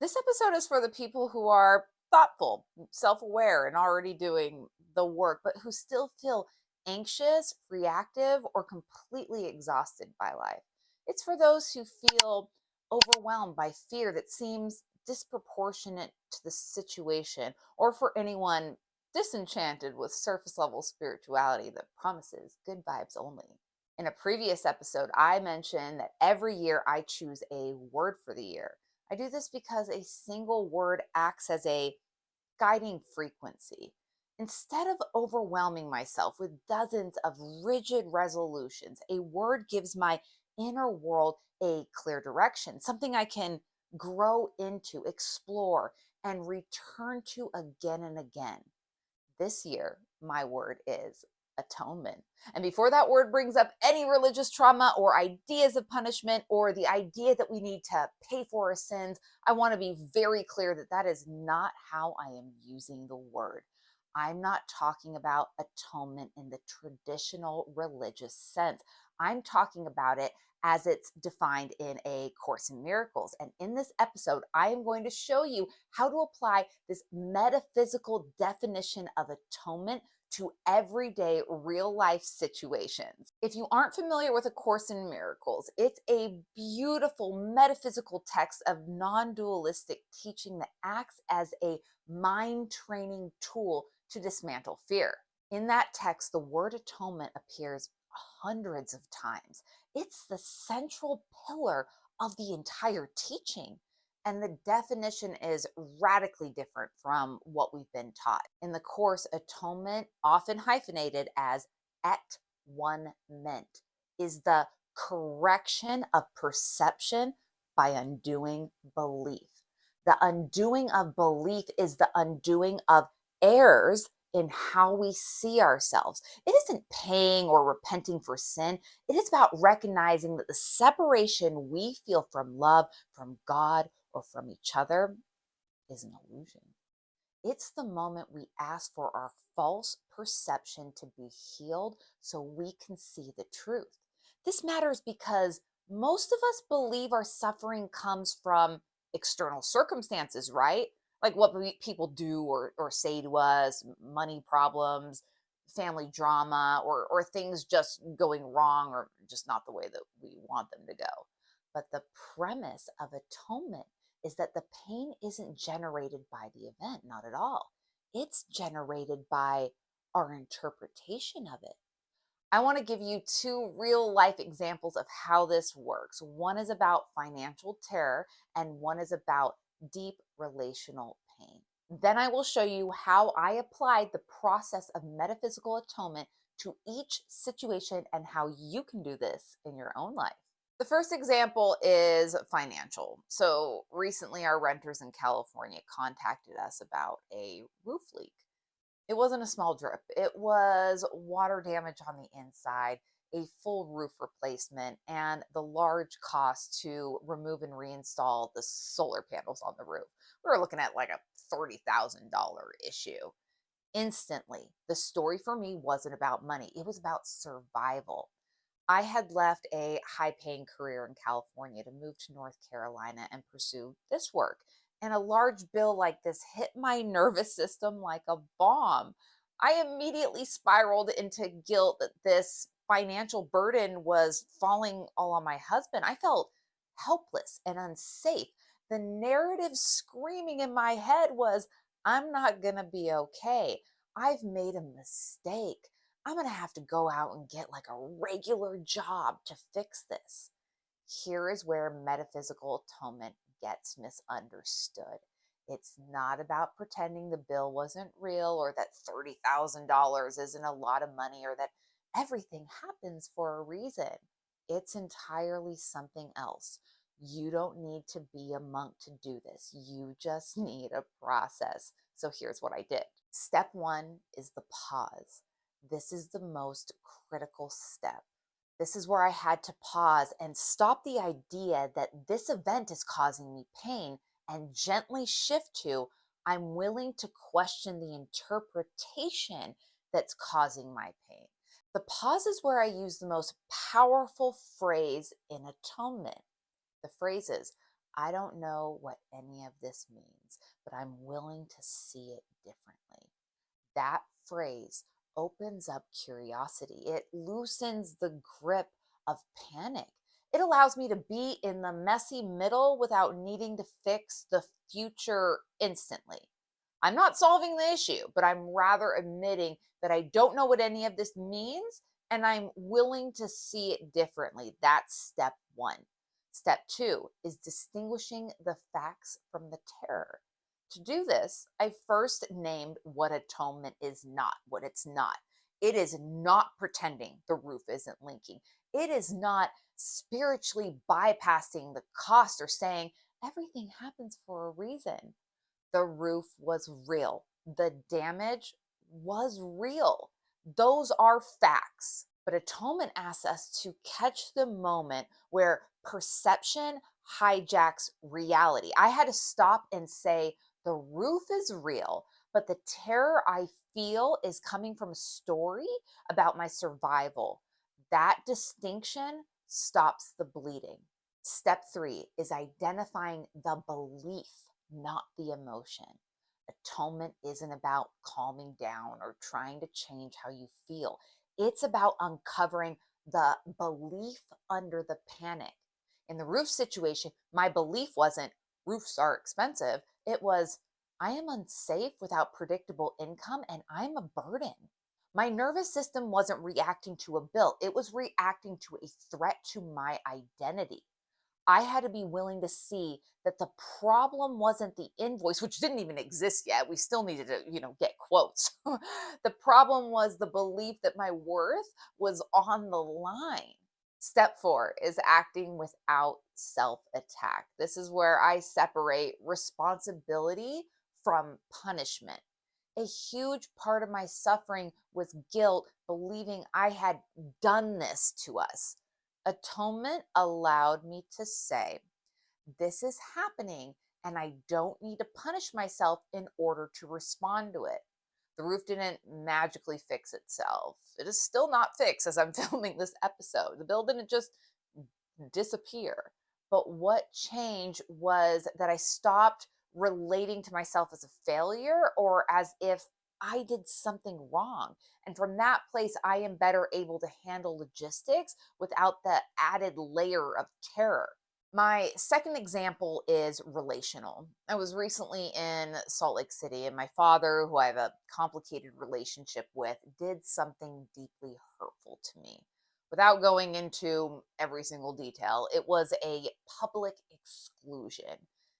This episode is for the people who are thoughtful, self aware, and already doing the work, but who still feel anxious, reactive, or completely exhausted by life. It's for those who feel overwhelmed by fear that seems disproportionate to the situation, or for anyone disenchanted with surface level spirituality that promises good vibes only. In a previous episode, I mentioned that every year I choose a word for the year. I do this because a single word acts as a guiding frequency. Instead of overwhelming myself with dozens of rigid resolutions, a word gives my inner world a clear direction, something I can grow into, explore, and return to again and again. This year, my word is atonement. And before that word brings up any religious trauma or ideas of punishment or the idea that we need to pay for our sins, I want to be very clear that that is not how I am using the word. I'm not talking about atonement in the traditional religious sense. I'm talking about it as it's defined in A Course in Miracles. And in this episode, I am going to show you how to apply this metaphysical definition of atonement to everyday real life situations. If you aren't familiar with A Course in Miracles, it's a beautiful metaphysical text of non dualistic teaching that acts as a mind training tool to dismantle fear. In that text, the word atonement appears hundreds of times. It's the central pillar of the entire teaching. And the definition is radically different from what we've been taught. In the Course, atonement, often hyphenated as at one meant, is the correction of perception by undoing belief. The undoing of belief is the undoing of errors in how we see ourselves. It isn't paying or repenting for sin. It is about recognizing that the separation we feel from love, from God, or from each other is an illusion. It's the moment we ask for our false perception to be healed so we can see the truth. This matters because most of us believe our suffering comes from external circumstances, right? Like what people do or say to us, money problems, family drama, or things just going wrong or just not the way that we want them to go. But the premise of atonement is that the pain isn't generated by the event, not at all. It's generated by our interpretation of it. I want to give you two real life examples of how this works. One is about financial terror, and one is about deep relational pain. Then I will show you how I applied the process of metaphysical atonement to each situation and how you can do this in your own life. The first example is financial. So recently, our renters in California contacted us about a roof leak. It wasn't a small drip, it was water damage on the inside, a full roof replacement, and the large cost to remove and reinstall the solar panels on the roof. We were looking at like a $30,000 issue. Instantly, the story for me wasn't about money, it was about survival. I had left a high paying career in California to move to North Carolina and pursue this work. And a large bill like this hit my nervous system like a bomb. I immediately spiraled into guilt that this financial burden was falling all on my husband. I felt helpless and unsafe. The narrative screaming in my head was, I'm not going to be okay. I've made a mistake. I'm going to have to go out and get like a regular job to fix this. Here is where metaphysical atonement gets misunderstood. It's not about pretending the bill wasn't real or that $30,000 isn't a lot of money or that everything happens for a reason. It's entirely something else. You don't need to be a monk to do this. You just need a process. So here's what I did. Step one is the pause. This is the most critical step. This is where I had to pause and stop the idea that this event is causing me pain and gently shift to, I'm willing to question the interpretation that's causing my pain. The pause is where I use the most powerful phrase in atonement. The phrase is, I don't know what any of this means, but I'm willing to see it differently. That phrase opens up curiosity. It loosens the grip of panic. It allows me to be in the messy middle without needing to fix the future instantly. I'm not solving the issue, but I'm rather admitting that I don't know what any of this means and I'm willing to see it differently. That's step one. Step two is distinguishing the facts from the terror. To do this, I first named what atonement is not, what it's not. It is not pretending the roof isn't leaking. It is not spiritually bypassing the cost or saying everything happens for a reason. The roof was real. The damage was real. Those are facts. But atonement asks us to catch the moment where perception hijacks reality. I had to stop and say, the roof is real, but the terror I feel is coming from a story about my survival. That distinction stops the bleeding. Step three is identifying the belief, not the emotion. Atonement isn't about calming down or trying to change how you feel. It's about uncovering the belief under the panic. In the roof situation, my belief wasn't roofs are expensive. It was I am unsafe without predictable income and I'm a burden. My nervous system wasn't reacting to a bill, it was reacting to a threat to my identity. I had to be willing to see that the problem wasn't the invoice, which didn't even exist yet. We still needed to, get quotes. The problem was the belief that my worth was on the line. Step four is acting without self attack. This is where I separate responsibility from punishment. A huge part of my suffering was guilt, believing I had done this to us. Atonement allowed me to say, this is happening, and I don't need to punish myself in order to respond to it. The roof didn't magically fix itself. It is still not fixed as I'm filming this episode. The bill didn't just disappear. But what changed was that I stopped relating to myself as a failure or as if I did something wrong. And from that place, I am better able to handle logistics without the added layer of terror. My second example is relational. I was recently in Salt Lake City, and my father, who I have a complicated relationship with, did something deeply hurtful to me. Without going into every single detail, it was a public exclusion.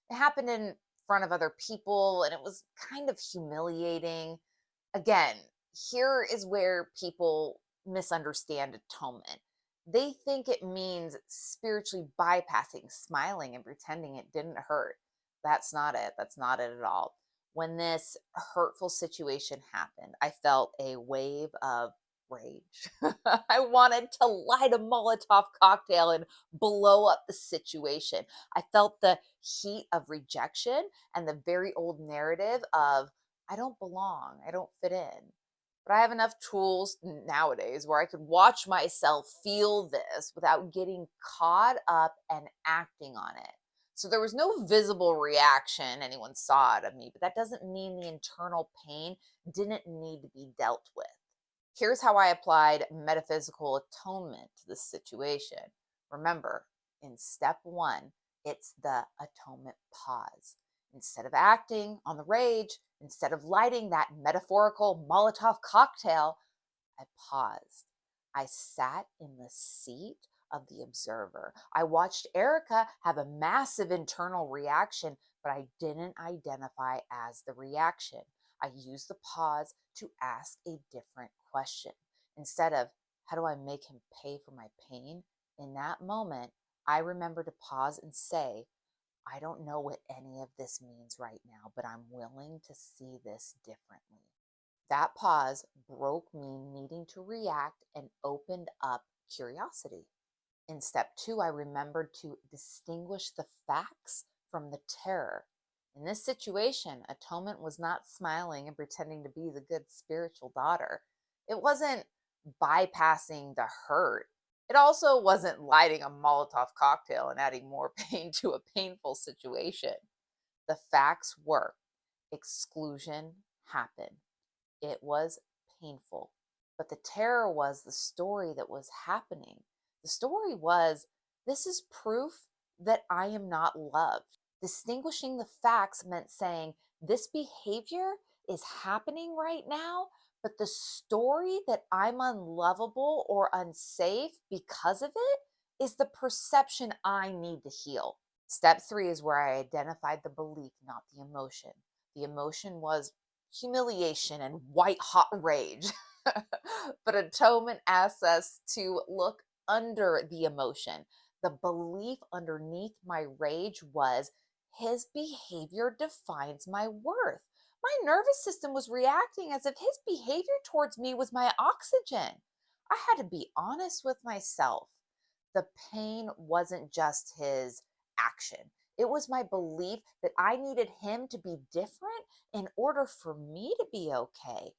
It happened in front of other people, and it was kind of humiliating. Again, here is where people misunderstand atonement. They think it means spiritually bypassing, smiling, and pretending it didn't hurt. That's not it. That's not it at all. When this hurtful situation happened, I felt a wave of rage. I wanted to light a Molotov cocktail and blow up the situation. I felt the heat of rejection and the very old narrative of I don't belong, I don't fit in. But I have enough tools nowadays where I could watch myself feel this without getting caught up and acting on it. So there was no visible reaction anyone saw it of me, but that doesn't mean the internal pain didn't need to be dealt with. Here's how I applied metaphysical atonement to this situation. Remember, in step one, it's the atonement pause. Instead of acting on the rage, instead of lighting that metaphorical Molotov cocktail, I paused. I sat in the seat of the observer. I watched Erica have a massive internal reaction, but I didn't identify as the reaction. I used the pause to ask a different question. Instead of, how do I make him pay for my pain? In that moment, I remember to pause and say, I don't know what any of this means right now, but I'm willing to see this differently. That pause broke me needing to react and opened up curiosity. In step two, I remembered to distinguish the facts from the terror. In this situation, atonement was not smiling and pretending to be the good spiritual daughter. It wasn't bypassing the hurt. It also wasn't lighting a Molotov cocktail and adding more pain to a painful situation. The facts were exclusion happened. It was painful. But the terror was the story that was happening. The story was this is proof that I am not loved. Distinguishing the facts meant saying this behavior is happening right now, but the story that I'm unlovable or unsafe because of it is the perception I need to heal. Step three is where I identified the belief, not the emotion. The emotion was humiliation and white hot rage. But atonement asks us to look under the emotion. The belief underneath my rage was his behavior defines my worth. My nervous system was reacting as if his behavior towards me was my oxygen. I had to be honest with myself. The pain wasn't just his action. It was my belief that I needed him to be different in order for me to be okay.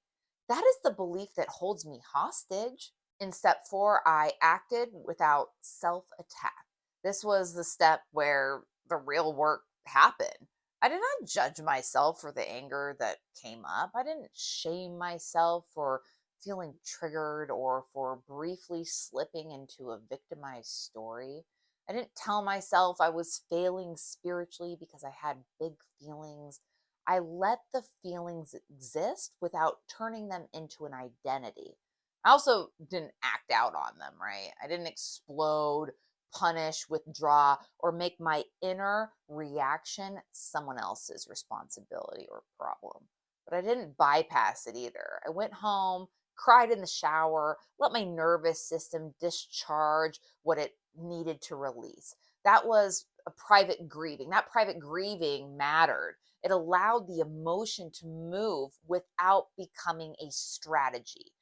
That is the belief that holds me hostage. In step four, I acted without self attack. This was the step where the real work happened. I did not judge myself for the anger that came up. I didn't shame myself for feeling triggered or for briefly slipping into a victimized story. I didn't tell myself I was failing spiritually because I had big feelings. I let the feelings exist without turning them into an identity. I also didn't act out on them, right? I didn't explode, punish, withdraw, or make my inner reaction someone else's responsibility or problem. But I didn't bypass it either. I went home, cried in the shower, let my nervous system discharge what it needed to release. That was a private grieving. That private grieving mattered. It allowed the emotion to move without becoming a strategy.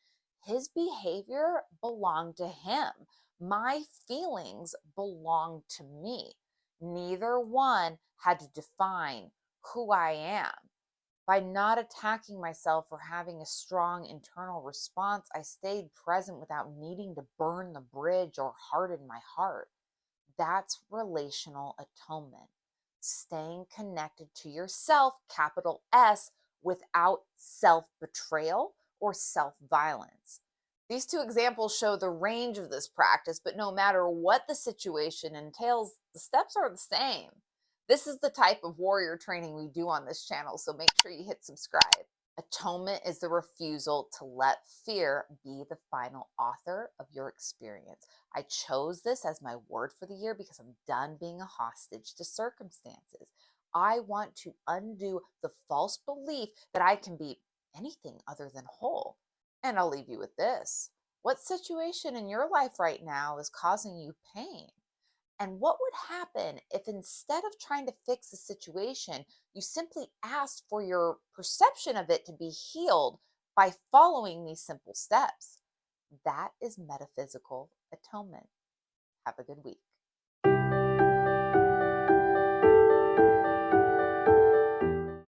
His behavior belonged to him. My feelings belonged to me. Neither one had to define who I am. By not attacking myself or having a strong internal response, I stayed present without needing to burn the bridge or harden my heart. That's relational atonement. Staying connected to yourself, capital S, without self betrayal or self violence. These two examples show the range of this practice, but no matter what the situation entails, the steps are the same. This is the type of warrior training we do on this channel, so make sure you hit subscribe. Atonement is the refusal to let fear be the final author of your experience. I chose this as my word for the year because I'm done being a hostage to circumstances. I want to undo the false belief that I can be anything other than whole. And I'll leave you with this. What situation in your life right now is causing you pain? And what would happen if instead of trying to fix the situation, you simply asked for your perception of it to be healed by following these simple steps? That is metaphysical atonement. Have a good week.